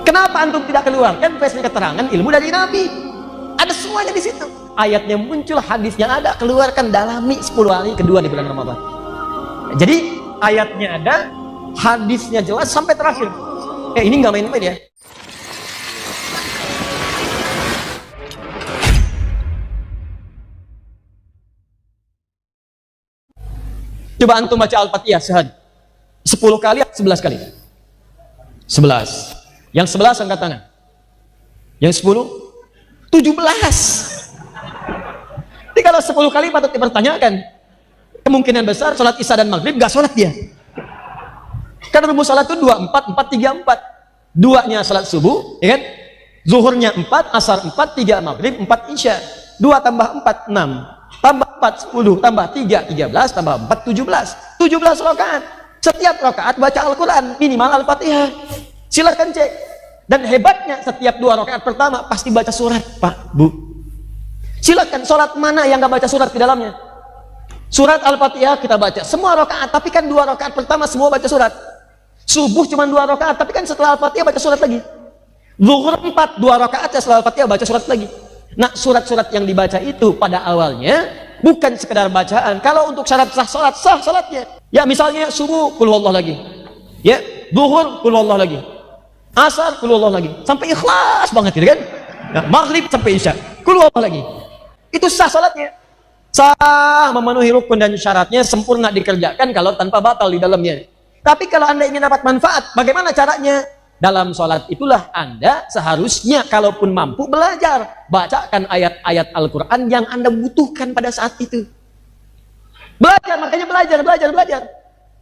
Kenapa antum tidak keluarkan versi keterangan ilmu dari Nabi? Ada semuanya di situ. Ayatnya muncul, hadisnya ada, keluarkan, dalami 10 hari kedua di bulan Ramadan. Jadi ayatnya ada, hadisnya jelas sampai terakhir. Ini nggak main-main ya. Coba antum baca Al-Fatihah sehari 10 kali, 11 kali. 11. Yang 11 angkat tangan. Yang 10 17. Jadi kalau 10 kali patut dipertanyakan. Kemungkinan besar sholat isya dan maghrib gak sholat dia. Karena rumus sholat itu 2, 4, 4, 3, 4. 2-nya sholat subuh, ya kan? Zuhurnya 4, asar 4, 3 maghrib, 4 isya. 2 tambah 4, 6. Tambah 4, 10. Tambah 3, 13. Tambah 4, 17. 17 rakaat. Setiap rakaat baca Al-Quran. Minimal Al-Fatihah. Silahkan cek. Dan hebatnya setiap 2 rakaat pertama pasti baca surat, Pak, Bu. Silakan, sholat mana yang gak baca surat di dalamnya? Surat Al-Fatihah kita baca semua rakaat, tapi kan 2 rakaat pertama semua baca surat. Subuh cuma 2 rakaat, tapi kan setelah Al-Fatihah baca surat lagi. Zuhur 4, 2 rakaat setelah Al-Fatihah baca surat lagi. Nah, surat-surat yang dibaca itu pada awalnya bukan sekedar bacaan. Kalau untuk syarat sah sholat, sah sholatnya. Ya misalnya subuh, qul huwallahu lagi. Ya, zuhur, qul huwallahu lagi. Asar, qul huwallahu lagi. Sampai ikhlas banget gitu kan. Nah, maghrib sampai isya, qul huwallahu lagi. Itu sah sholatnya. Sah, memenuhi rukun dan syaratnya, sempurna dikerjakan kalau tanpa batal di dalamnya. Tapi kalau Anda ingin dapat manfaat, bagaimana caranya? Dalam sholat itulah Anda seharusnya kalaupun mampu belajar. Bacakan ayat-ayat Al-Quran yang Anda butuhkan pada saat itu. Belajar, makanya belajar.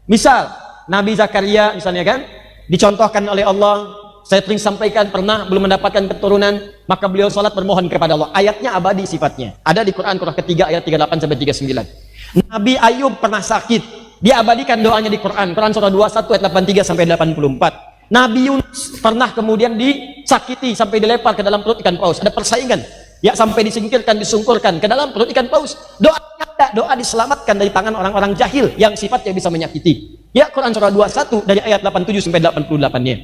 Misal, Nabi Zakaria misalnya kan, dicontohkan oleh Allah. Saya sering sampaikan, pernah belum mendapatkan keturunan, maka beliau sholat bermohon kepada Allah. Ayatnya abadi sifatnya. Ada di Quran surah ketiga ayat 38 sampai 39. Nabi Ayub pernah sakit, dia abadikan doanya di Quran. Quran surah 21 ayat 83 sampai 84. Nabi Yunus pernah kemudian disakiti sampai dilempar ke dalam perut ikan paus. Ada persaingan, ya sampai disingkirkan, disungkurkan ke dalam perut ikan paus. Doanya ada, doa diselamatkan dari tangan orang-orang jahil yang sifatnya bisa menyakiti. Ya, Quran surah 21 dari ayat 87 sampai 88-nya.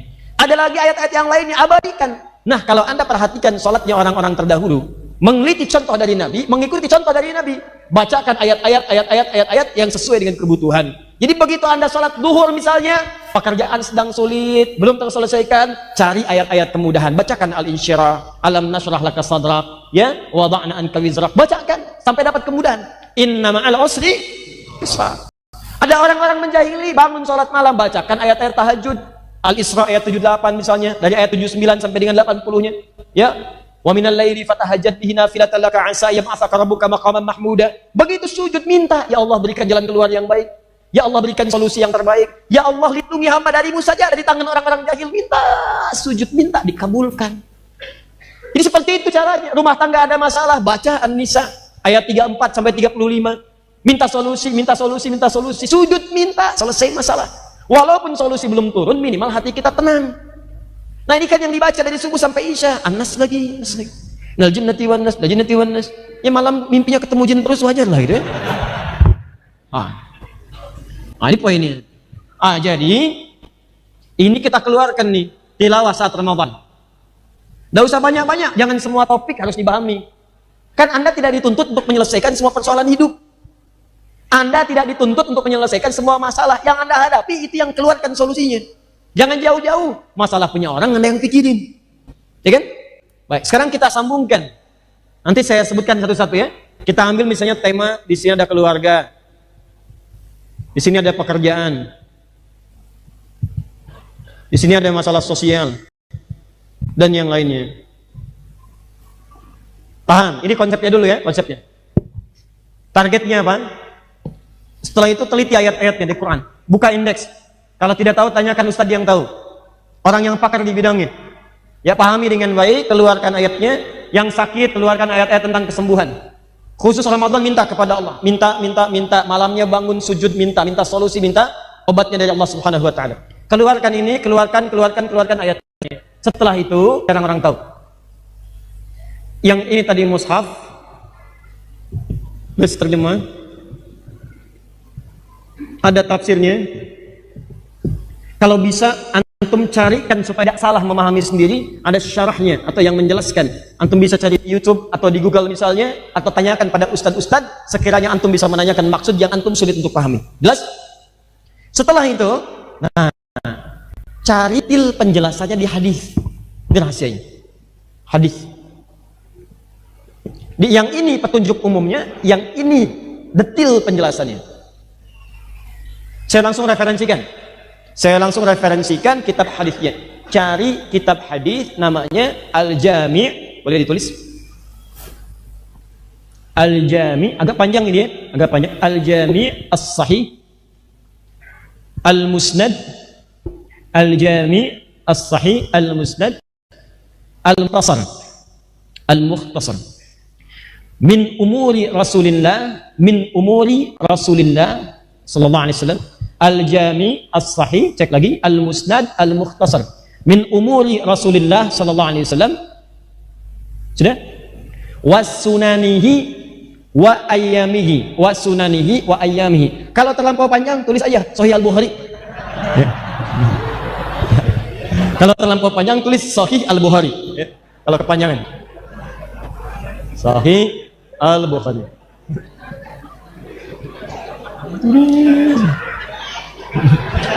Ada lagi ayat-ayat yang lainnya, abadikan. Nah, kalau Anda perhatikan sholatnya orang-orang terdahulu, meneliti contoh dari Nabi, mengikuti contoh dari Nabi, bacakan ayat-ayat yang sesuai dengan kebutuhan. Jadi begitu Anda sholat duhur misalnya, pekerjaan sedang sulit, belum terselesaikan, cari ayat-ayat kemudahan, bacakan Al-Insyirah, Alam nashrah laka sadrak, ya, wada'na anka wizrak, bacakan sampai dapat kemudahan. Inna ma'al usri yusra. Ada orang-orang menjahili, bangun sholat malam, bacakan ayat-ayat tahajud. Al-Isra ayat 78 misalnya, dari ayat 79 sampai dengan 80-nya. Ya, wa minal laili fatahajjat bihi nafilatan laka 'asa yab'atsaka rabbuka maqaman mahmuda. Begitu sujud minta, ya Allah berikan jalan keluar yang baik. Ya Allah berikan solusi yang terbaik. Ya Allah lindungi hamba darimu saja dari tangan orang-orang jahil. Minta, sujud minta dikabulkan. Jadi seperti itu caranya. Rumah tangga ada masalah, baca An-Nisa ayat 34 sampai 35. Minta solusi. Sujud minta, selesai masalah. Walaupun solusi belum turun, minimal hati kita tenang. Nah, ini kan yang dibaca dari subuh sampai isya. An-Nas lagi. Nal jannati wan nas. Ya malam mimpinya ketemu jin terus, wajar lah gitu ya. Ini poinnya. Jadi ini kita keluarkan nih tilawah saat Ramadan. Tidak usah banyak-banyak, jangan semua topik harus dipahami. Kan Anda tidak dituntut untuk menyelesaikan semua persoalan hidup. Anda tidak dituntut untuk menyelesaikan semua masalah yang Anda hadapi, itu yang keluarkan solusinya. Jangan jauh-jauh, masalah punya orang Anda yang pikirin. Ya kan? Baik, sekarang kita sambungkan. Nanti saya sebutkan satu-satu ya. Kita ambil misalnya tema, di sini ada keluarga. Di sini ada pekerjaan. Di sini ada masalah sosial. Dan yang lainnya. Paham? Ini konsepnya dulu ya, konsepnya. Targetnya apa? Setelah itu teliti ayat-ayatnya di Quran. Buka indeks. Kalau tidak tahu, tanyakan ustadz yang tahu. Orang yang pakar di bidangnya. Ya, pahami dengan baik, keluarkan ayatnya. Yang sakit, keluarkan ayat-ayat tentang kesembuhan. Khusus Ramadan minta kepada Allah. Minta. Malamnya bangun sujud minta solusi, minta obatnya dari Allah Subhanahu wa taala. Keluarkan ini, keluarkan ayatnya. Setelah itu, orang-orang tahu. Yang ini tadi mushaf. Terus terjemah. Ada tafsirnya. Kalau bisa Antum carikan supaya tidak salah memahami sendiri, ada syarahnya atau yang menjelaskan. Antum bisa cari di YouTube atau di Google misalnya, atau tanyakan pada ustadz-ustadz, sekiranya antum bisa menanyakan maksud yang antum sulit untuk pahami. Jelas? Setelah itu, nah, cari til penjelasannya di hadis. Ini rahasianya. Hadis. Yang ini petunjuk umumnya, yang ini detil penjelasannya. Saya langsung referensikan kitab hadisnya. Cari kitab hadis namanya Al-Jami', boleh ditulis? Al-Jami', agak panjang ini ya, agak panjang. Al-Jami' As-Sahih Al-Musnad, Al-Jami' As-Sahih Al-Musnad Al-Mukhtasar, Al-Mukhtasar min umuri Rasulillah, sallallahu alaihi wasallam. Al-Jami' As-Sahih, cek lagi, Al-Musnad Al-Mukhtasar min umuri Rasulillah sallallahu alaihi wasallam. Sudah? Wasunanihi wa ayyamihi, wasunanihi wa ayyamihi. Kalau terlampau panjang tulis aja Sahih Al-Bukhari. Ya. Kalau terlampau panjang tulis Sahih Al-Bukhari. Ya. Kalau kepanjangan Sahih Al-Bukhari.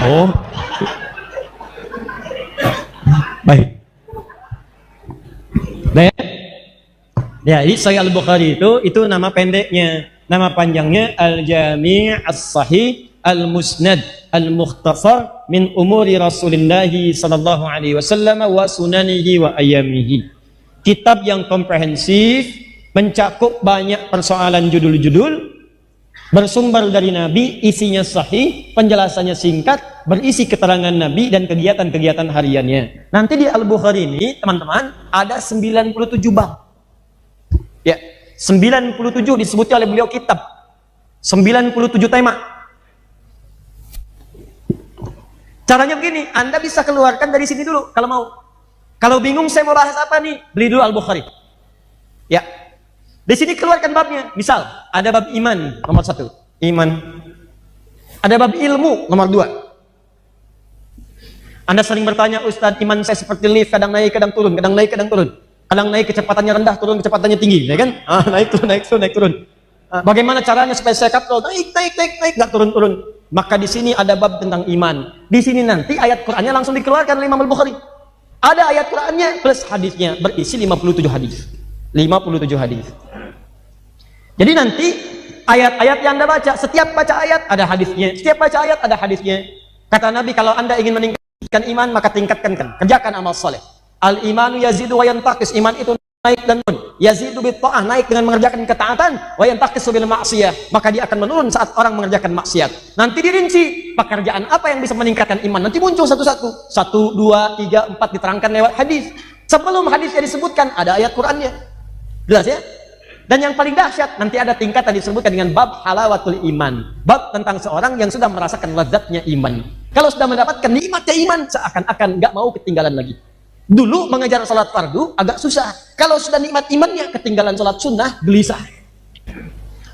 Oh, baik. Nah, ya, ini Sahih Al-Bukhari itu nama pendeknya. Nama panjangnya Al-Jami' As-Sahih Al-Musnad Al-Mukhtasar min umuri Rasulillah sallallahu alaihi wasallam wa sunanihi wa ayyamihi. Kitab yang komprehensif, mencakup banyak persoalan judul-judul, bersumber dari Nabi, isinya sahih, penjelasannya singkat, berisi keterangan Nabi dan kegiatan-kegiatan hariannya. Nanti di Al-Bukhari ini, teman-teman, ada 97 bab. Ya, 97 disebutnya oleh beliau kitab. 97 tema. Caranya begini, Anda bisa keluarkan dari sini dulu kalau mau. Kalau bingung saya mau bahas apa nih, beli dulu Al-Bukhari. Ya. Di sini keluarkan babnya. Misal, ada bab iman nomor 1, iman. Ada bab ilmu nomor 2. Anda sering bertanya, Ustadz, iman saya seperti lift, kadang naik, kadang turun, kadang naik, kadang turun. Kadang naik kecepatannya rendah, turun kecepatannya tinggi, ya kan? Naik turun. Bagaimana caranya supaya saya kapal? Naik, nggak turun. Maka di sini ada bab tentang iman. Di sini nanti ayat Qur'annya langsung dikeluarkan oleh Imam Al-Bukhari. Ada ayat Qur'annya plus hadisnya, berisi 57 hadis. 57 hadis. Jadi nanti ayat-ayat yang Anda baca, setiap baca ayat ada hadisnya, setiap baca ayat ada hadisnya. Kata Nabi, kalau Anda ingin meningkatkan iman, maka tingkatkan, kerjakan amal soleh. Al-imanu yazidu wa yantaqis, iman itu naik dan turun. Yazidu bit ta'ah, naik dengan mengerjakan ketaatan, wa yantaqisu bil ma'siyah, maka dia akan menurun saat orang mengerjakan maksiat. Nanti dirinci pekerjaan apa yang bisa meningkatkan iman. Nanti muncul satu-satu, 1, 2, 3, 4 diterangkan lewat hadis. Sebelum hadisnya disebutkan ada ayat Qur'annya. Jelas ya? Dan yang paling dahsyat, nanti ada tingkatan disebutkan dengan bab halawatul iman. Bab tentang seorang yang sudah merasakan lezatnya iman. Kalau sudah mendapatkan nikmatnya iman, seakan-akan nggak mau ketinggalan lagi. Dulu mengejar salat fardu agak susah. Kalau sudah nikmat imannya, ketinggalan salat sunnah, gelisah.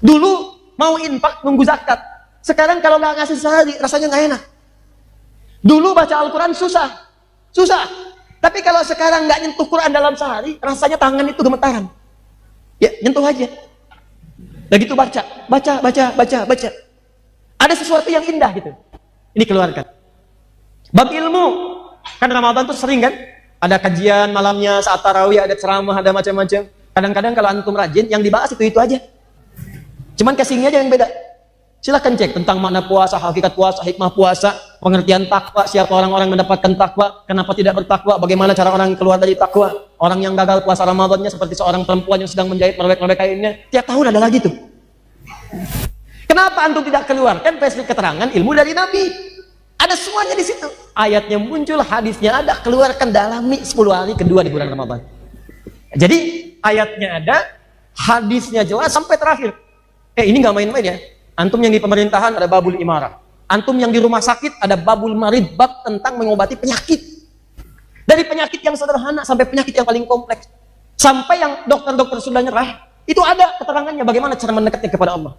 Dulu mau infak nunggu zakat. Sekarang kalau nggak ngasih sehari, rasanya nggak enak. Dulu baca Al-Quran susah. Tapi kalau sekarang nggak nyentuh Quran dalam sehari, rasanya tangan itu gemetaran. Ya, nyentuh aja. Begitu baca. Ada sesuatu yang indah gitu. Ini keluarkan. Bab ilmu. Kan Ramadan tuh sering kan? Ada kajian malamnya, saat tarawih, ada ceramah, ada macam-macam. Kadang-kadang kalau antum rajin, yang dibahas itu aja. Cuman casingnya aja yang beda. Silahkan cek tentang makna puasa, hakikat puasa, hikmah puasa, pengertian takwa, siapa orang-orang mendapatkan takwa, kenapa tidak bertakwa, bagaimana cara orang keluar dari takwa, orang yang gagal puasa Ramadannya seperti seorang perempuan yang sedang menjahit merobek-robek kainnya, tiap tahun ada lagi tuh. Kenapa antum tidak keluarkan versi keterangan ilmu dari Nabi? Ada semuanya di situ. Ayatnya muncul, hadisnya ada, keluarkan dalami 10 hari kedua di bulan Ramadan. Jadi ayatnya ada, hadisnya jelas sampai terakhir. Ini nggak main-main ya. Antum yang di pemerintahan ada babul imarah. Antum yang di rumah sakit ada babul marid, bab tentang mengobati penyakit. Dari penyakit yang sederhana sampai penyakit yang paling kompleks. Sampai yang dokter-dokter sudah nyerah, itu ada keterangannya bagaimana cara mendekatnya kepada Allah.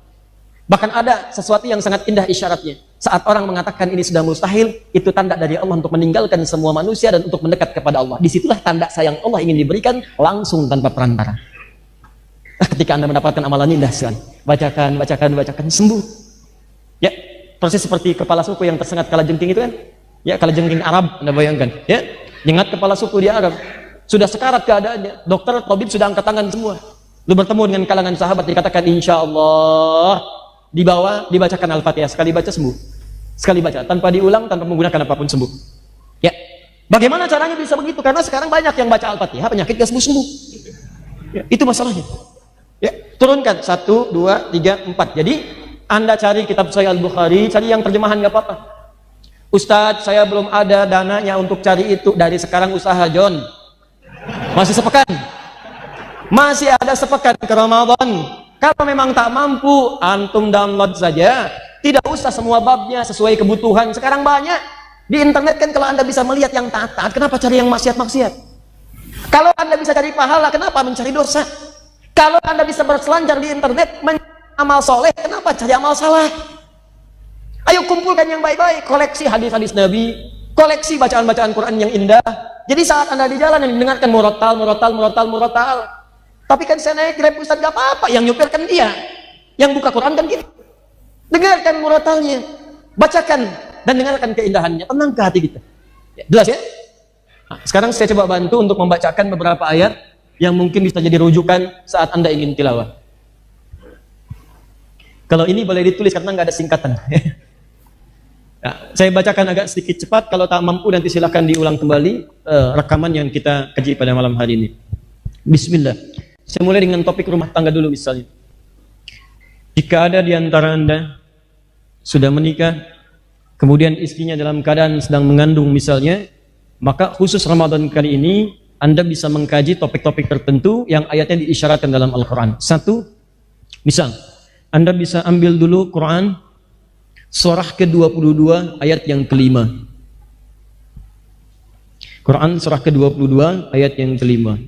Bahkan ada sesuatu yang sangat indah isyaratnya. Saat orang mengatakan ini sudah mustahil, itu tanda dari Allah untuk meninggalkan semua manusia dan untuk mendekat kepada Allah. Disitulah tanda sayang Allah ingin diberikan langsung tanpa perantara. Ketika Anda mendapatkan amalan indah sekali, bacakan, sembuh. Ya, persis seperti kepala suku yang tersengat kalajengking itu kan? Ya, kalajengking Arab, Anda bayangkan. Ya, nyengat kepala suku di Arab. Sudah sekarat keadaannya, dokter, tabib sudah angkat tangan semua. Lu bertemu dengan kalangan sahabat, dikatakan insya Allah, dibacakan Al-Fatihah, sekali baca sembuh, sekali baca, tanpa diulang, tanpa menggunakan apapun sembuh. Ya, bagaimana caranya bisa begitu? Karena sekarang banyak yang baca Al-Fatihah, penyakit gak sembuh-sembuh. Ya, itu masalahnya. Ya, turunkan 1, 2, 3, 4. Jadi Anda cari kitab Sahih Al-Bukhari, cari yang terjemahan gak apa-apa. Ustadz, saya belum ada dananya untuk cari itu. Dari sekarang usaha, John. Masih sepekan. Masih ada sepekan ke Ramadan. Kalau memang tak mampu, antum download saja. Tidak usah semua babnya sesuai kebutuhan. Sekarang banyak di internet kan, kalau Anda bisa melihat yang taat, kenapa cari yang maksiat-maksiat? Kalau Anda bisa cari pahala, kenapa mencari dosa? Kalau Anda bisa berselancar di internet mencari amal soleh, kenapa cari amal salah? Ayo kumpulkan yang baik-baik, koleksi hadis-hadis Nabi, koleksi bacaan-bacaan Quran yang indah. Jadi saat Anda di jalan yang mendengarkan murotal. Tapi kan saya naik Grab Ustaz, gak apa-apa, yang nyupir kan dia, yang buka Quran kan kita. Dengarkan murotalnya, bacakan dan dengarkan keindahannya, tenang ke hati kita. Ya, jelas ya? Nah, sekarang saya coba bantu untuk membacakan beberapa ayat yang mungkin bisa jadi rujukan saat Anda ingin tilawah. Kalau ini boleh ditulis karena nggak ada singkatan. Nah, saya bacakan agak sedikit cepat, kalau tak mampu nanti silahkan diulang kembali rekaman yang kita kaji pada malam hari ini. Bismillah. Saya mulai dengan topik rumah tangga dulu misalnya. Jika ada di antara Anda sudah menikah, kemudian istrinya dalam keadaan sedang mengandung misalnya, maka khusus Ramadan kali ini Anda bisa mengkaji topik-topik tertentu yang ayatnya diisyaratkan dalam Al-Quran. Satu, misal Anda bisa ambil dulu Quran surah ke-22 ayat yang kelima. Quran surah ke-22 ayat yang kelima.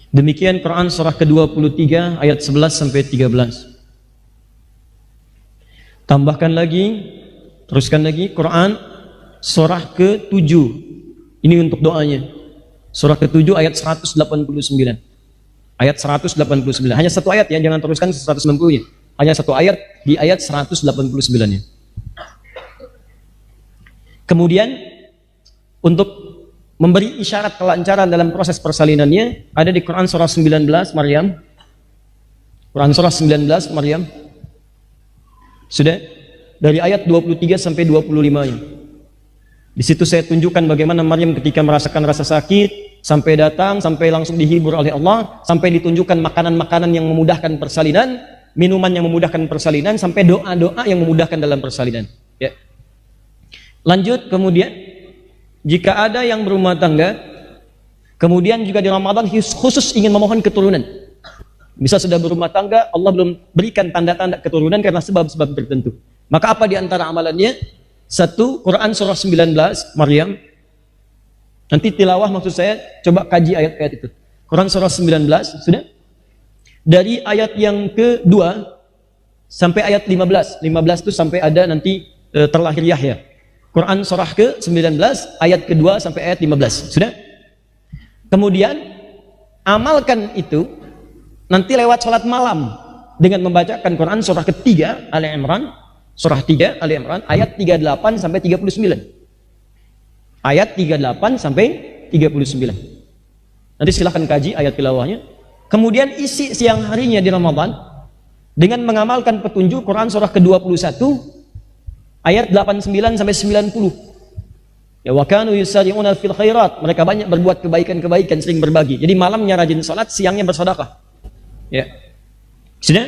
Demikian Quran surah ke-23 ayat 11 sampai 13. Tambahkan lagi, teruskan lagi Quran surah ke-7. Ini untuk doanya. Surah ke-7 ayat 189. Ayat 189. Hanya satu ayat ya, jangan teruskan 190-nya. Hanya satu ayat di ayat 189-nya. Kemudian untuk memberi isyarat kelancaran dalam proses persalinannya ada di Quran surah 19 Maryam. Quran surah 19 Maryam. Sudah dari ayat 23 sampai 25-nya. Di situ saya tunjukkan bagaimana Maryam ketika merasakan rasa sakit sampai datang, sampai langsung dihibur oleh Allah, sampai ditunjukkan makanan-makanan yang memudahkan persalinan, minuman yang memudahkan persalinan, sampai doa-doa yang memudahkan dalam persalinan. Ya. Lanjut kemudian, jika ada yang berumah tangga, kemudian juga di Ramadan khusus ingin memohon keturunan. Bisa sudah berumah tangga, Allah belum berikan tanda-tanda keturunan karena sebab-sebab tertentu. Maka apa di antara amalannya? Satu, Quran surah 19 Maryam. Nanti tilawah maksud saya, coba kaji ayat-ayat itu. Quran surah 19, sudah? Dari ayat yang kedua sampai ayat 15. 15 itu sampai ada nanti terlahir Yahya. Quran surah ke-19 ayat kedua sampai ayat 15. Sudah? Kemudian amalkan itu nanti lewat sholat malam dengan membacakan Quran surah ketiga Ali Imran, surah 3 Ali Imran ayat 38 sampai 39. Ayat 38 sampai 39. Nanti silahkan kaji ayat tilawahnya. Kemudian isi siang harinya di Ramadan dengan mengamalkan petunjuk Quran surah ke-21 ayat 89 sampai 90. Ya, wa kanu yusari'una fil khairat. Mereka banyak berbuat kebaikan-kebaikan, sering berbagi. Jadi malamnya rajin salat, siangnya bersedekah. Ya. Sudah?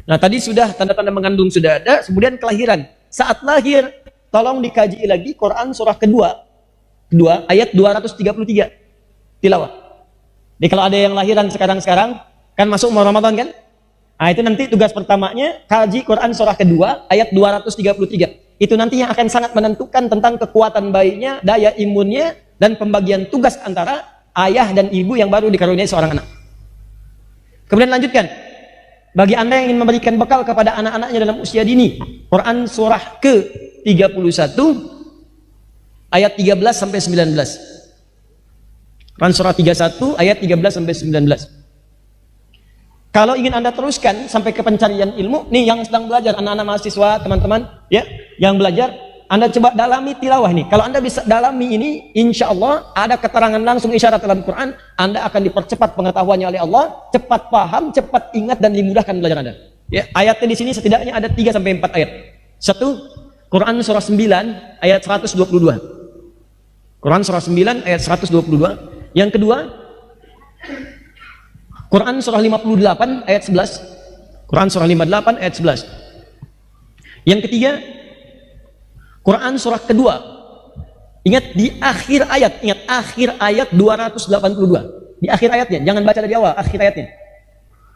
Nah, tadi sudah tanda-tanda mengandung sudah ada, kemudian kelahiran. Saat lahir, tolong dikaji lagi Quran surah kedua ayat 233. Tilawah. Jadi kalau ada yang lahiran sekarang-sekarang, kan masuk Ramadan kan? Nah, itu nanti tugas pertamanya kaji Quran surah kedua ayat 233. Itu nanti yang akan sangat menentukan tentang kekuatan bayinya, daya imunnya, dan pembagian tugas antara ayah dan ibu yang baru dikaruniai seorang anak. Kemudian lanjutkan. bagi Anda yang ingin memberikan bekal kepada anak-anaknya dalam usia dini, Quran surah ke-31 ayat 13 sampai 19. Quran surah 31 ayat 13 sampai 19. Kalau ingin Anda teruskan sampai ke pencarian ilmu, nih yang sedang belajar, anak-anak mahasiswa, teman-teman ya, yang belajar, Anda coba dalami tilawah nih. Kalau Anda bisa dalami ini, insya Allah ada keterangan langsung isyarat dalam Quran, Anda akan dipercepat pengetahuannya oleh Allah, cepat paham, cepat ingat, dan dimudahkan belajar Anda. Ya, ayatnya di sini setidaknya ada 3 sampai 4 ayat. Satu, Quran surah 9 ayat 122. Quran surah 9 ayat 122. Yang kedua, Quran surah 58 ayat 11. Quran surah 58 ayat 11. Yang ketiga, Quran surah kedua. Ingat di akhir ayat, ingat akhir ayat 282. Di akhir ayatnya, jangan baca dari awal, akhir ayatnya.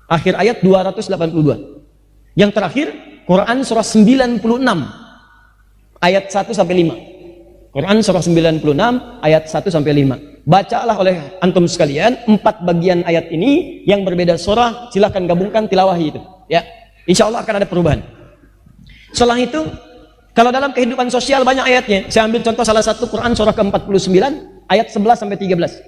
Akhir ayat 282. Yang terakhir, Quran surah 96 ayat 1 sampai 5. Quran surah 96 ayat 1 sampai 5. Bacalah oleh antum sekalian 4 bagian ayat ini yang berbeda surah, silahkan gabungkan tilawahi itu. Ya, insya Allah akan ada perubahan. Setelah itu, kalau dalam kehidupan sosial banyak ayatnya. Saya ambil contoh salah satu, Quran surah ke-49 ayat 11 sampai 13.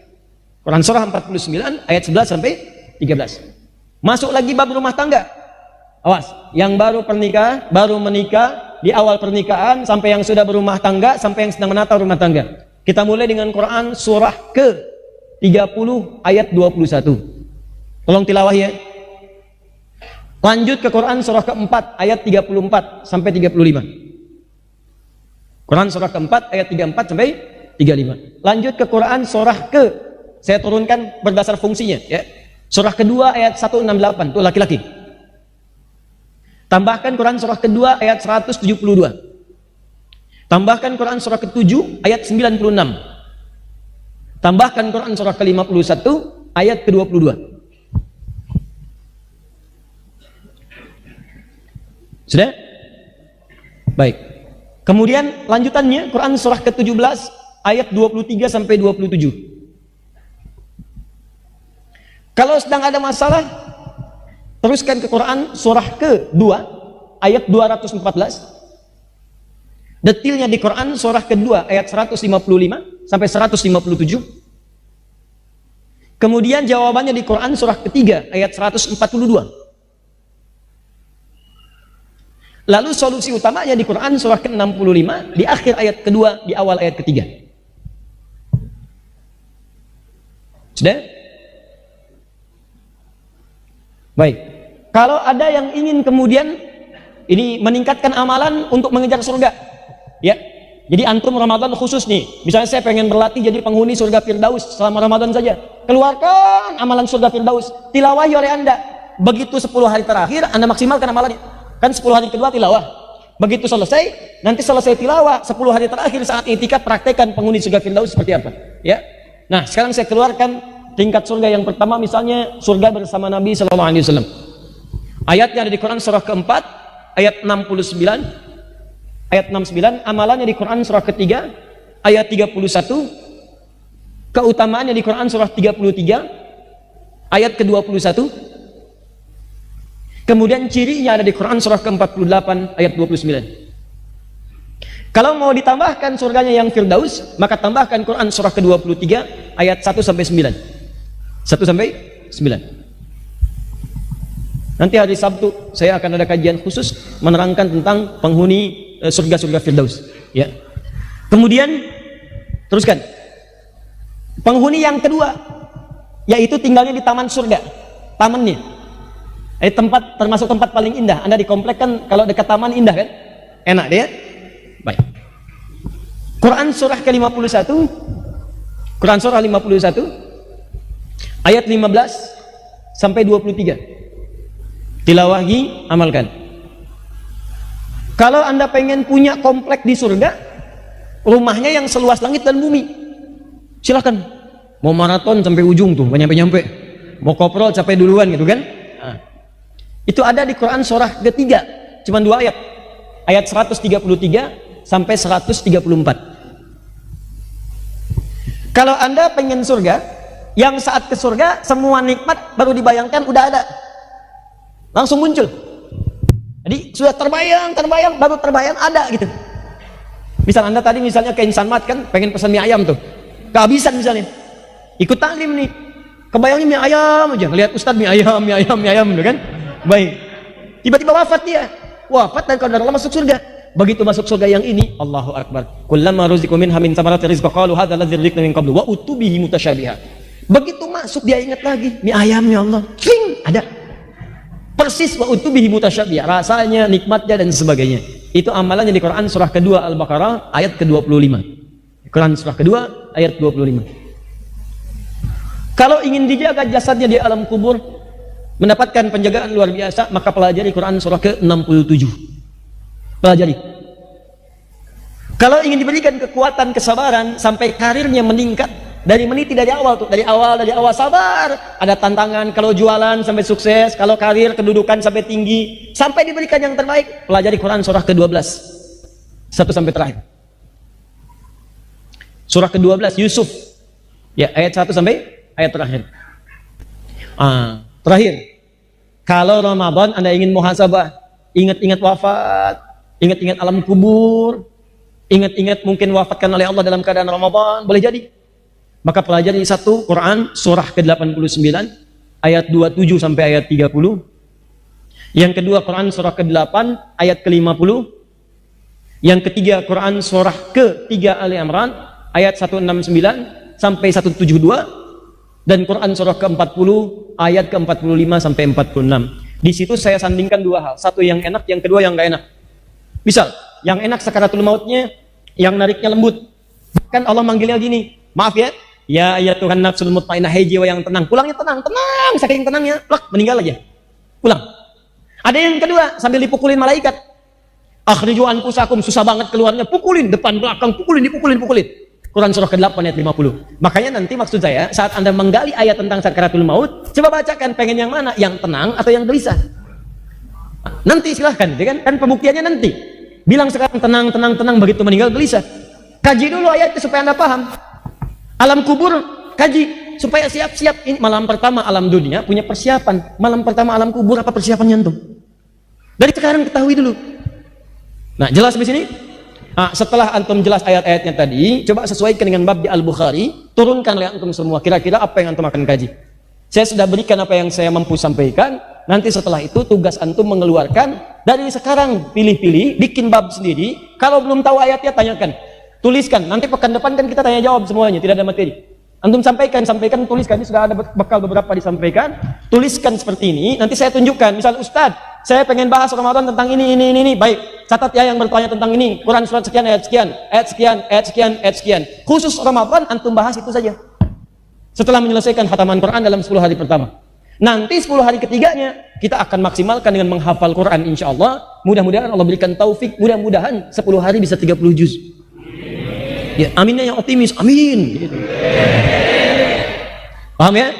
Quran surah 49 ayat 11 sampai 13. Masuk lagi bab rumah tangga. Awas, yang baru menikah, di awal pernikahan, sampai yang sudah berumah tangga, sampai yang sedang menata rumah tangga. Kita mulai dengan Quran surah ke-30 ayat 21. Tolong tilawah ya. Lanjut ke Quran surah ke-4 ayat 34 sampai 35. Quran surah ke-4 ayat 34 sampai 35. Lanjut ke Quran surah saya turunkan berdasar fungsinya ya. Surah kedua ayat 168, itu laki-laki. Tambahkan Quran surah kedua ayat 172. Tambahkan Quran surah ke-7 ayat 96. Tambahkan Quran surah ke-51 ayat ke-22. Sudah? Baik. Kemudian lanjutannya Quran surah ke-17 ayat 23 sampai 27. Kalau sedang ada masalah, teruskan ke Quran surah ke-2 ayat 214. Detilnya di Quran surah kedua ayat 155 sampai 157. Kemudian jawabannya di Quran surah ketiga ayat 142. Lalu solusi utamanya di Quran surah ke-65 di akhir ayat kedua, di awal ayat ketiga. Sudah? Baik. Kalau ada yang ingin kemudian ini meningkatkan amalan untuk mengejar surga, ya. Jadi antum Ramadan khusus nih. Misalnya saya pengen berlatih jadi penghuni surga Firdaus selama Ramadan saja. Keluarkan amalan surga Firdaus, tilawahi oleh Anda. Begitu 10 hari terakhir Anda maksimalkan amalannya. Kan 10 hari kedua tilawah. Begitu selesai, nanti selesai tilawah 10 hari terakhir saat i'tikaf, praktekkan penghuni surga Firdaus seperti apa, ya. Nah, sekarang saya keluarkan tingkat surga yang pertama, misalnya surga bersama Nabi sallallahu alaihi wasallam. Ayatnya ada di Quran surah keempat ayat 69. Ayat 69, amalannya di Quran surah ketiga ayat 31. Keutamaannya di Quran surah 33 ayat ke-21. Kemudian cirinya ada di Quran surah ke-48 ayat 29. Kalau mau ditambahkan surganya yang Firdaus, maka tambahkan Quran surah ke-23 ayat 1 sampai 9. 1 sampai 9. Nanti hari Sabtu saya akan ada kajian khusus menerangkan tentang penghuni surga-surga Firdaus, ya. Kemudian teruskan. Penghuni yang kedua yaitu tinggalnya di taman surga. Tamannya tempat, termasuk tempat paling indah. Anda di komplek kan kalau dekat taman indah kan? Enak dia. Baik. Quran surah ke-51. Quran surah 51 ayat 15 sampai 23. Tilawahi, amalkan. Kalau Anda pengen punya komplek di surga, rumahnya yang seluas langit dan bumi, silahkan. Mau maraton sampai ujung tuh, nyampe-nyampe. Mau koprol sampai duluan gitu kan? Nah, itu ada di Quran surah ketiga, cuma 2 ayat. Ayat 133 sampai 134. Kalau Anda pengen surga, yang saat ke surga semua nikmat baru dibayangkan udah ada. Langsung muncul. Jadi sudah terbayang, baru terbayang ada gitu. Misal Anda tadi misalnya ke Insan Mat kan, pengen pesan mie ayam tuh. Kehabisan misalnya. Ikut taklim nih. Kebayangnya mie ayam aja, ngelihat Ustadz mie ayam gitu kan. Baik. Tiba-tiba wafat dia. Wafat dan kalau Allah masuk surga. Begitu masuk surga yang ini, Allahu Akbar. Kullama ruziqu minha min thamarati rizqa qalu hadza alladzi rizqna min qablu wa utubihi mutasyabiha. Begitu masuk dia ingat lagi, mie ayam ya Allah. Cling, ada. Persis wa utubihi mutasyabiha, rasanya, nikmatnya dan sebagainya. Itu amalannya di Quran surah kedua Al-Baqarah ayat ke-25. Quran surah kedua ayat 25. Kalau ingin dijaga jasadnya di alam kubur, mendapatkan penjagaan luar biasa, maka pelajari Quran surah ke-67. Pelajari. Kalau ingin diberikan kekuatan, kesabaran sampai karirnya meningkat, dari meniti dari awal tuh, dari awal sabar, ada tantangan, kalau jualan sampai sukses, kalau karir kedudukan sampai tinggi, sampai diberikan yang terbaik, pelajari Quran surah ke-12 1 sampai terakhir. Surah ke-12 Yusuf ya, ayat 1 sampai ayat terakhir. Terakhir, kalau Ramadan Anda ingin muhasabah, ingat-ingat wafat, ingat-ingat alam kubur, ingat-ingat mungkin wafatkan oleh Allah dalam keadaan Ramadan, boleh jadi. Maka pelajari satu Quran surah ke-89 ayat 27 sampai ayat 30. Yang kedua Quran surah ke-8 ayat ke-50. Yang ketiga Quran surah ke-3 Ali Imran ayat 169 sampai 172. Dan Quran surah ke-40 ayat ke-45 sampai 46. Di situ saya sandingkan dua hal, satu yang enak, yang kedua yang gak enak. Misal, yang enak sakaratul mautnya, yang nariknya lembut. Kan Allah manggilnya gini, maaf ya Tuhan nafsul mutmainnah, hai jiwa yang tenang. Pulangnya tenang, saking tenangnya, plak, meninggal aja. Pulang. Ada yang kedua, sambil dipukulin malaikat. Akhriju anfusakum, susah banget keluarnya, pukulin, depan belakang, dipukulin. Quran surah ke-8 ayat 50. Makanya nanti maksud saya, saat Anda menggali ayat tentang sakaratul maut, coba bacakan pengen yang mana, yang tenang atau yang gelisah. Nanti silahkan, ya kan pembuktiannya nanti. Bilang sekarang tenang, begitu meninggal gelisah. Kaji dulu ayatnya supaya Anda paham. Alam kubur, kaji supaya siap-siap. Ini malam pertama alam dunia punya persiapan. Malam pertama alam kubur apa persiapannya antum? Dari sekarang ketahui dulu. Nah, jelas di sini? Setelah antum jelas ayat-ayatnya tadi, coba sesuaikan dengan bab di Al-Bukhari, turunkan oleh antum semua. Kira-kira apa yang antum akan kaji? Saya sudah berikan apa yang saya mampu sampaikan. Nanti setelah itu tugas antum mengeluarkan dari sekarang, pilih-pilih, bikin bab sendiri. Kalau belum tahu ayatnya tanyakan. Tuliskan, nanti pekan depan kan kita tanya jawab semuanya, tidak ada materi. Antum sampaikan, tuliskan. Ini sudah ada bekal beberapa disampaikan. Tuliskan seperti ini, nanti saya tunjukkan. Misal, Ustadz, saya pengen bahas Ramadan tentang ini. Baik, catat ya yang bertanya tentang ini. Quran surat sekian, ayat sekian. Khusus Ramadan, antum bahas itu saja. Setelah menyelesaikan khataman Quran dalam 10 hari pertama. Nanti 10 hari ketiganya, kita akan maksimalkan dengan menghafal Quran insya Allah. Mudah-mudahan Allah berikan taufik, mudah-mudahan 10 hari bisa 30 juz. Ya, aminnya yang optimis, amin. Gitu. Paham ya?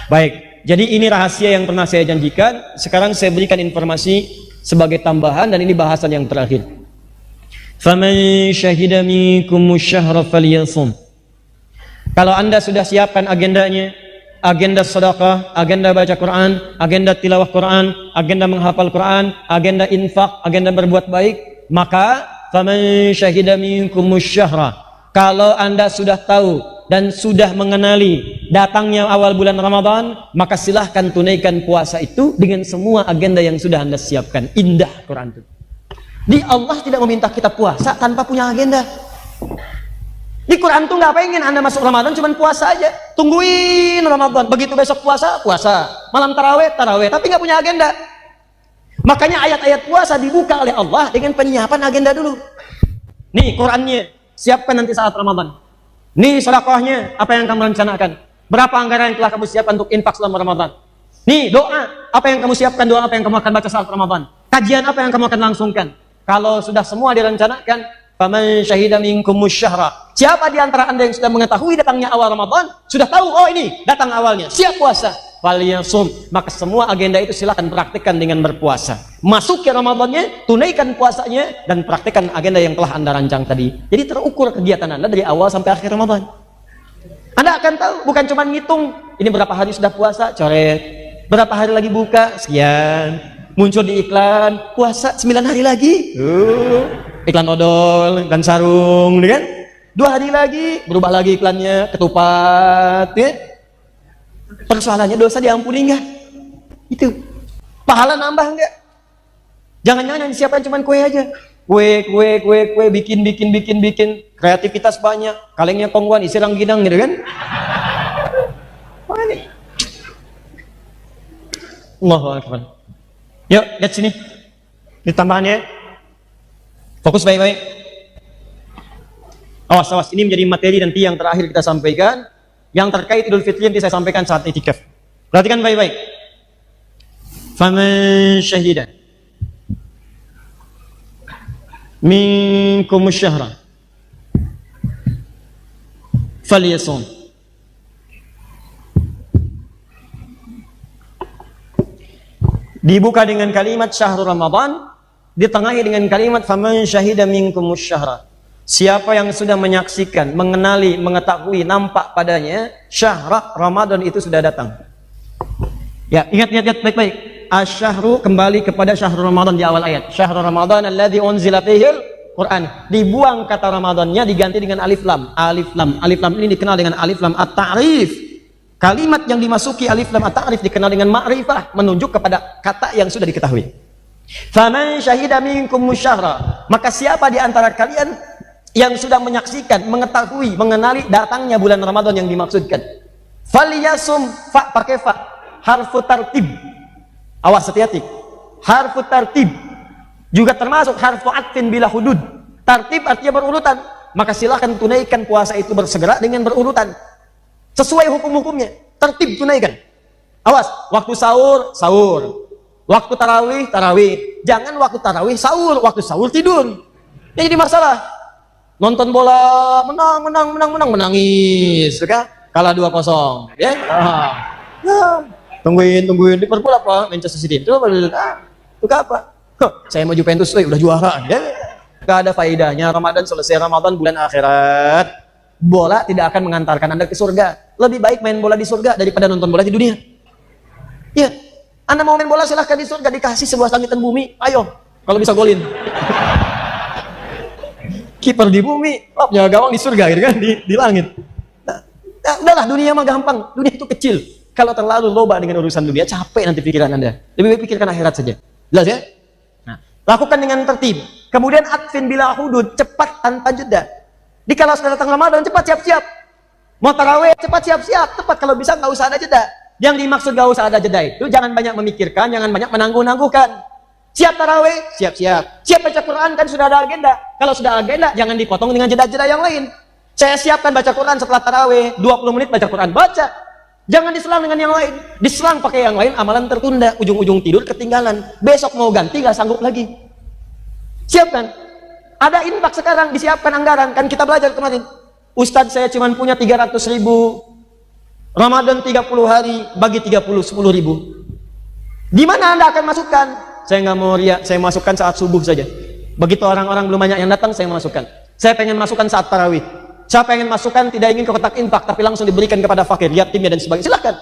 Baik, jadi ini rahasia yang pernah saya janjikan. Sekarang saya berikan informasi sebagai tambahan dan ini bahasan yang terakhir. Faman syahida minkumus syahra falyasum. Kalau Anda sudah siapkan agendanya, agenda sedekah, agenda baca Quran, agenda tilawah Quran, agenda menghafal Quran, agenda infak, agenda berbuat baik, maka faman syahida minkumus syahra, kalau Anda sudah tahu dan sudah mengenali datangnya awal bulan Ramadan, maka silahkan tunaikan puasa itu dengan semua agenda yang sudah Anda siapkan. Indah Quran itu. Di Allah tidak meminta kita puasa tanpa punya agenda. Di Quran tuh nggak pengen Anda masuk Ramadan cuman puasa aja, tungguin Ramadan, begitu besok puasa, malam taraweh, tapi nggak punya agenda. Makanya ayat-ayat puasa dibuka oleh Allah dengan penyiapan agenda dulu. Nih Qurannya, siapkan nanti saat Ramadan. Nih sedekahnya, apa yang kamu rencanakan? Berapa anggaran yang telah kamu siapkan untuk infak selama Ramadan? Nih doa, apa yang kamu siapkan, doa apa yang kamu akan baca saat Ramadan? Kajian apa yang kamu akan langsungkan? Kalau sudah semua direncanakan, faman syahida minkumus syahra. Siapa di antara Anda yang sudah mengetahui datangnya awal Ramadan, sudah tahu oh ini datang awalnya, siap puasa, falyasum, maka semua agenda itu silakan praktikkan dengan berpuasa. Masuk ke Ramadannya, tunaikan puasanya dan praktikkan agenda yang telah Anda rancang tadi. Jadi terukur kegiatan Anda dari awal sampai akhir Ramadan. Anda akan tahu, bukan cuma ngitung ini berapa hari sudah puasa, coret. Berapa hari lagi buka? Sekian. Muncul di iklan, puasa 9 hari lagi. Iklan odol, iklan sarung, kan? 2 hari lagi, berubah lagi iklannya, ketupat, ya. Persoalannya dosa diampuni enggak? Itu. Pahala nambah enggak? Jangan-jangan yang disiapkan cuma kue aja. Kue, bikin. Kreativitas banyak. Kalengnya kongguan, isi rangginang gitu kan? Allahu Akbar. Yuk, lihat sini. Ini tambahannya. Fokus baik-baik. Awas. Ini menjadi materi nanti yang terakhir kita sampaikan. Yang terkait Idul Fitri nanti saya sampaikan saat itikaf. Perhatikan baik-baik. Faman syahida minkum syahra falyasum. Dibuka dengan kalimat syahrul Ramadan, ditengahi dengan kalimat faman syahida minkum syahra. Siapa yang sudah menyaksikan, mengenali, mengetahui, nampak padanya syahr Ramadan itu sudah datang. Ya, ingat baik-baik. Asyahru kembali kepada syahrul Ramadan di awal ayat. Syahrul Ramadan alladzi unzila fihil Quran. Dibuang kata Ramadannya, diganti dengan alif lam. Alif lam ini dikenal dengan alif lam at-ta'rif. Kalimat yang dimasuki alif lam at-ta'rif dikenal dengan ma'rifah, menunjuk kepada kata yang sudah diketahui. Faman syahida minkum syahra. Maka siapa di antara kalian yang sudah menyaksikan, mengetahui, mengenali datangnya bulan Ramadan yang dimaksudkan. Falyasum, fa pakai fa, harfu tartib. Awas, hati-hati. Harfu tartib juga termasuk harfu atfin bila hudud. Tartib artinya berurutan. Maka silahkan tunaikan puasa itu bersegera dengan berurutan. Sesuai hukum-hukumnya. Tertib tunaikan. Awas, waktu sahur, sahur. Waktu tarawih, tarawih. Jangan waktu tarawih sahur, waktu sahur tidur. Ini jadi masalah. Nonton bola, menang, menangis. Kalah 2-0. Ya? Tungguin Liverpool apa? Manchester City. Itu apa? Saya mau Juventus, udah juara. Ya? Gak ada faedahnya. Ramadan selesai, Ramadan bulan akhirat. Bola tidak akan mengantarkan Anda ke surga. Lebih baik main bola di surga daripada nonton bola di dunia. Ya, Anda mau main bola silahkan di surga, dikasih sebuah langit dan bumi. Ayo, kalau bisa golin. Kiper di bumi, ya gawang di surga gitu kan, di langit. Nah, udahlah, dunia mah gampang. Dunia itu kecil. Kalau terlalu loba dengan urusan dunia, capek nanti pikiran Anda. Lebih baik pikirkan akhirat saja. Jelas ya? Nah, lakukan dengan tertib. Kemudian atfin bila hudud, cepat tanpa jeda. Kalau sudah datang Ramadan, cepat siap-siap. Mau tarawih, cepat siap-siap. Cepat, kalau bisa nggak usah ada jeda. Yang dimaksud nggak usah ada jeda itu, jangan banyak memikirkan, jangan banyak menangguh-nangguhkan. Siap tarawih, siap-siap. Siap baca Quran, kan sudah ada agenda. Kalau sudah agenda, jangan dipotong dengan jeda-jeda yang lain. Saya siapkan baca Quran setelah tarawih, 20 menit baca Quran, baca. Jangan diselang dengan yang lain. Diselang pakai yang lain, amalan tertunda. Ujung-ujung tidur ketinggalan. Besok mau ganti, nggak sanggup lagi. Siapkan. Ada infak sekarang, disiapkan anggaran. Kan kita belajar kemarin. Ustadz, saya cuma punya 300.000. Ramadan 30 hari, bagi 30, 10.000. Di mana Anda akan masukkan? Saya nggak mau riak, saya masukkan saat subuh saja. Begitu orang-orang belum banyak yang datang, saya masukkan. Saya pengen masukkan saat tarawih. Saya pengen masukkan, tidak ingin ke kotak infak, tapi langsung diberikan kepada fakir, yatimnya dan sebagainya. Silahkan.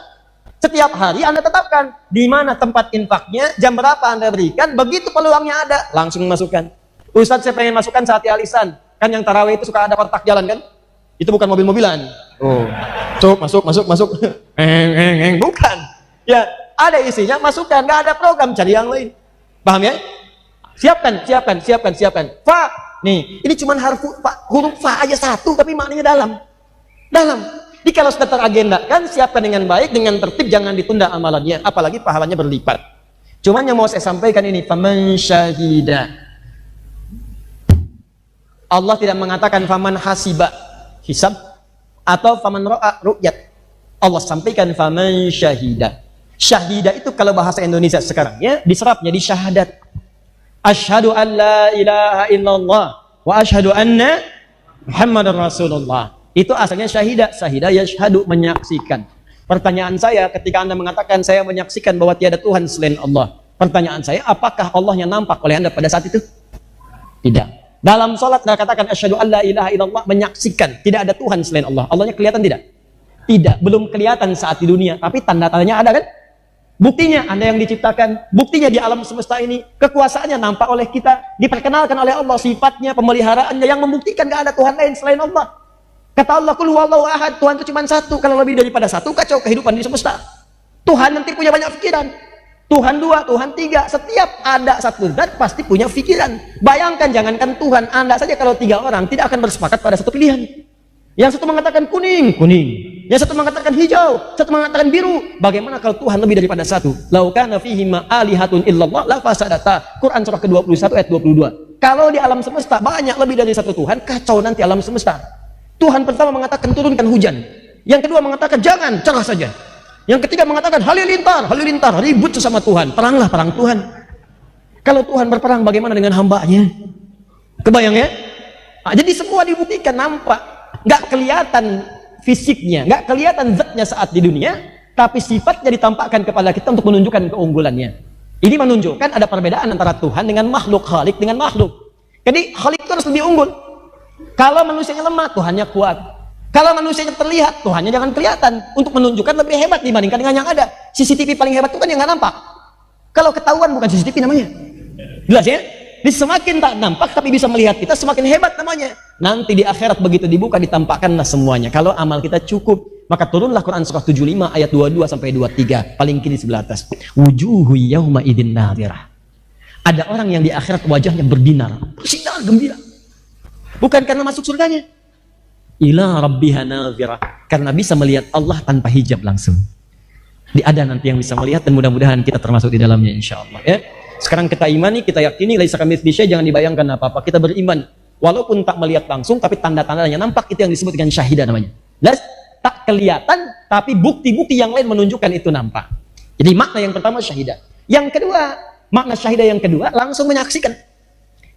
Setiap hari Anda tetapkan di mana tempat infaknya, jam berapa Anda berikan, begitu peluangnya ada, langsung masukkan. Ustadz, saya pengen masukkan saat alisan. Kan yang tarawih itu suka ada kotak jalan kan? Itu bukan mobil-mobilan. Oh, masuk. Bukan. Ya, ada isinya, masukkan. Nggak ada program, cari yang lain. Paham ya? Siapkan. Fa. Nih, ini cuma huruf fa aja satu, tapi maknanya dalam. Jadi kalau sudah teragenda, kan siapkan dengan baik, dengan tertib, jangan ditunda amalannya. Apalagi pahalanya berlipat. Cuman yang mau saya sampaikan ini, faman syahida. Allah tidak mengatakan faman hasiba, hisab, atau faman ro'a, ru'yat. Allah sampaikan faman syahida. Syahida itu kalau bahasa Indonesia sekarang ya, diserapnya di syahadat. Asyhadu an la ilaha illallah wa asyhadu anna Muhammadar Rasulullah. Itu asalnya syahida. Syahida yashhadu, menyaksikan. Pertanyaan saya ketika Anda mengatakan saya menyaksikan bahwa tiada Tuhan selain Allah. Pertanyaan saya, apakah Allahnya nampak oleh Anda pada saat itu? Tidak. Dalam sholat Anda katakan asyhadu an la ilaha illallah, menyaksikan tidak ada Tuhan selain Allah. Allahnya kelihatan tidak? Tidak, belum kelihatan saat di dunia, tapi tanda-tandanya ada kan? Buktinya Anda yang diciptakan, buktinya di alam semesta ini, kekuasaannya nampak oleh kita, diperkenalkan oleh Allah, sifatnya, pemeliharaannya yang membuktikan gak ada Tuhan lain selain Allah. Kata Allah, Qul huwallahu ahad, Tuhan itu cuma satu. Kalau lebih daripada satu, kacau kehidupan di semesta. Tuhan nanti punya banyak pikiran. Tuhan dua, Tuhan tiga, setiap ada satu zat pasti punya pikiran. Bayangkan, jangankan Tuhan, Anda saja kalau 3 orang tidak akan bersepakat pada satu pilihan. Yang satu mengatakan kuning, kuning. Yang satu mengatakan hijau, satu mengatakan biru. Bagaimana kalau Tuhan lebih daripada satu? Lau kana fihima alihatun illallah la fasadata. Quran surah ke-21 ayat 22. Kalau di alam semesta banyak lebih dari satu Tuhan, kacau nanti alam semesta. Tuhan pertama mengatakan turunkan hujan. Yang kedua mengatakan jangan, cerah saja. Yang ketiga mengatakan halilintar, ribut sesama Tuhan. Peranglah, perang Tuhan. Kalau Tuhan berperang, bagaimana dengan hambanya? Kebayang ya? Nah, jadi semua dibuktikan, nampak. Nggak kelihatan fisiknya, nggak kelihatan zatnya saat di dunia, tapi sifatnya ditampakkan kepada kita untuk menunjukkan keunggulannya. Ini menunjukkan ada perbedaan antara Tuhan dengan makhluk, Khalik dengan makhluk. Jadi Khalik itu harus lebih unggul. Kalau manusianya lemah, Tuhannya kuat. Kalau manusianya terlihat, Tuhannya jangan kelihatan, untuk menunjukkan lebih hebat dibandingkan dengan yang ada. CCTV paling hebat itu kan yang nggak nampak. Kalau ketahuan bukan CCTV namanya. Jelas ya? Jadi semakin tak nampak tapi bisa melihat kita, semakin hebat namanya. Nanti di akhirat begitu dibuka, ditampakkanlah semuanya. Kalau amal kita cukup, maka turunlah Quran surah 75 ayat 22 sampai 23, paling kiri sebelah atas. Wujuhu yauma idzin nadhirah. Ada orang yang di akhirat wajahnya berbinar, bersinar gembira. Bukan karena masuk surganya. Ila rabbiha nadhirah, karena bisa melihat Allah tanpa hijab langsung. Ada nanti yang bisa melihat, dan mudah-mudahan kita termasuk di dalamnya insyaallah ya. Sekarang kita imani, kita yakini, laisa kamitslihi syai', jangan dibayangkan apa-apa. Kita beriman, walaupun tak melihat langsung, tapi tanda-tandanya nampak, itu yang disebut dengan syahidah namanya. Jelas? Tak kelihatan, tapi bukti-bukti yang lain menunjukkan itu nampak. Jadi makna yang pertama syahidah. Yang kedua, makna syahidah yang kedua, langsung menyaksikan.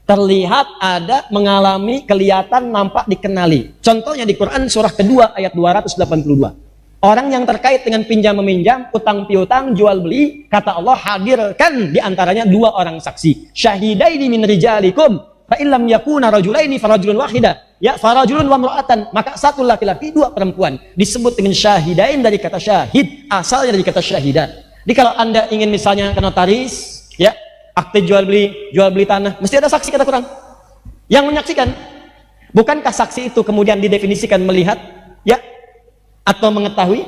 Terlihat, ada, mengalami, kelihatan, nampak, dikenali. Contohnya di Quran surah kedua ayat 282. Orang yang terkait dengan pinjam meminjam, utang piutang, jual beli, kata Allah hadirkan di antaranya 2 orang saksi. Syahidaini min rijalikum fa illam yakuna rajulaini farajulun wahida. Ya, farajulun wa imra'atan, maka 1 laki-laki 2 perempuan. Disebut dengan syahidain dari kata syahid, asalnya dari kata syahidah. Jadi kalau Anda ingin misalnya ke notaris, ya, akte jual beli tanah, mesti ada saksi kata Quran. Yang menyaksikan. Bukankah saksi itu kemudian didefinisikan melihat, ya, atau mengetahui,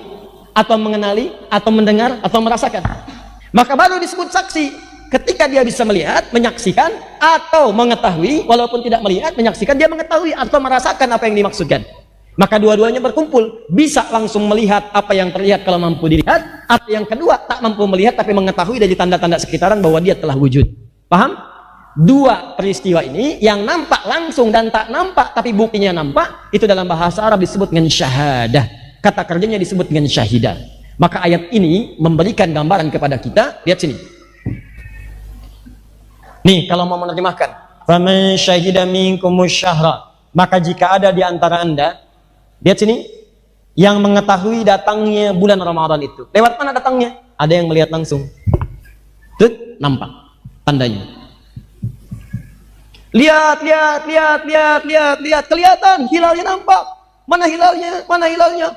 atau mengenali, atau mendengar, atau merasakan. Maka baru disebut saksi ketika dia bisa melihat, menyaksikan, atau mengetahui. Walaupun tidak melihat, menyaksikan, dia mengetahui atau merasakan apa yang dimaksudkan. Maka dua-duanya berkumpul, bisa langsung melihat apa yang terlihat kalau mampu dilihat, atau yang kedua tak mampu melihat tapi mengetahui dari tanda-tanda sekitaran bahwa dia telah wujud. Paham? 2 peristiwa ini yang nampak langsung dan tak nampak tapi buktinya nampak, itu dalam bahasa Arab disebut dengan syahadah. Kata kerjanya disebut dengan syahidah. Maka ayat ini memberikan gambaran kepada kita. Lihat sini. Nih, kalau mau menerjemahkan, faman syahida minkumus syahra, maka jika ada di antara Anda, lihat sini, yang mengetahui datangnya bulan Ramadan itu. Lewat mana datangnya? Ada yang melihat langsung. Tuh, nampak tandanya. Lihat, kelihatan, hilalnya nampak. Mana hilalnya?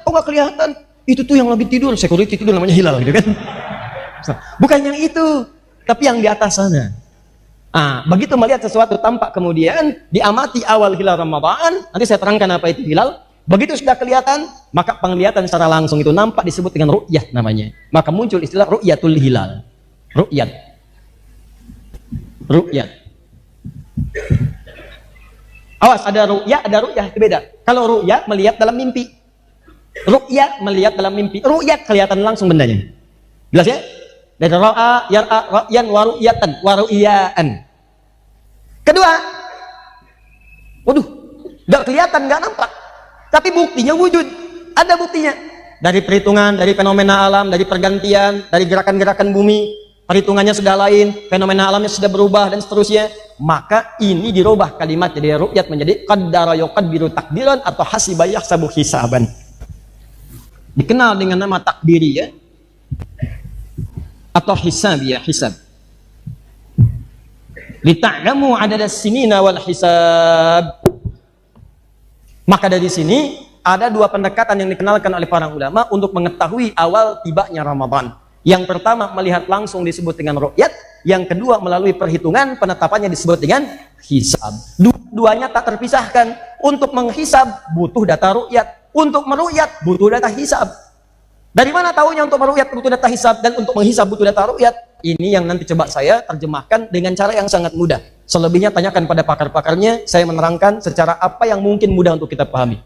Oh, nggak kelihatan. Itu tuh yang lebih tidur, security tidur namanya hilal gitu kan. Bukan yang itu, tapi yang di atas sana. Begitu melihat sesuatu tampak kemudian diamati awal hilal Ramadan, nanti saya terangkan apa itu hilal. Begitu sudah kelihatan, maka penglihatan secara langsung itu nampak disebut dengan ru'yah namanya. Maka muncul istilah ru'yatul hilal. Ru'yat. Awas, ada ru'yah itu beda. Kalau ru'yah melihat dalam mimpi. Ru'yah melihat dalam mimpi. Ru'yah kelihatan langsung bendanya. Jelas ya? Dari ra'a, yar'a, ra'yan, waru'yatan, waru'yaan. Kedua, waduh, gak kelihatan, gak nampak. Tapi buktinya wujud. Ada buktinya. Dari perhitungan, dari fenomena alam, dari pergantian, dari gerakan-gerakan bumi. Perhitungannya sudah lain, fenomena alamnya sudah berubah dan seterusnya. Maka ini dirubah kalimat dari ru'yat menjadi qaddara yuqaddiru takdiran atau hasiba yahsabu hisaban. Dikenal dengan nama takdiri ya, atau hisab ya, hisab. Lita'lamu adada sinina wal hisab. Maka dari sini ada 2 pendekatan yang dikenalkan oleh para ulama untuk mengetahui awal tibanya Ramadan. Yang pertama melihat langsung disebut dengan ru'yat, yang kedua melalui perhitungan penetapannya disebut dengan hisab. Dua-duanya tak terpisahkan. Untuk menghisab butuh data ru'yat, untuk meru'yat butuh data hisab. Dari mana tahunya untuk meru'yat butuh data hisab dan untuk menghisab butuh data ru'yat? Ini yang nanti coba saya terjemahkan dengan cara yang sangat mudah. Selebihnya tanyakan pada pakar-pakarnya, saya menerangkan secara apa yang mungkin mudah untuk kita pahami.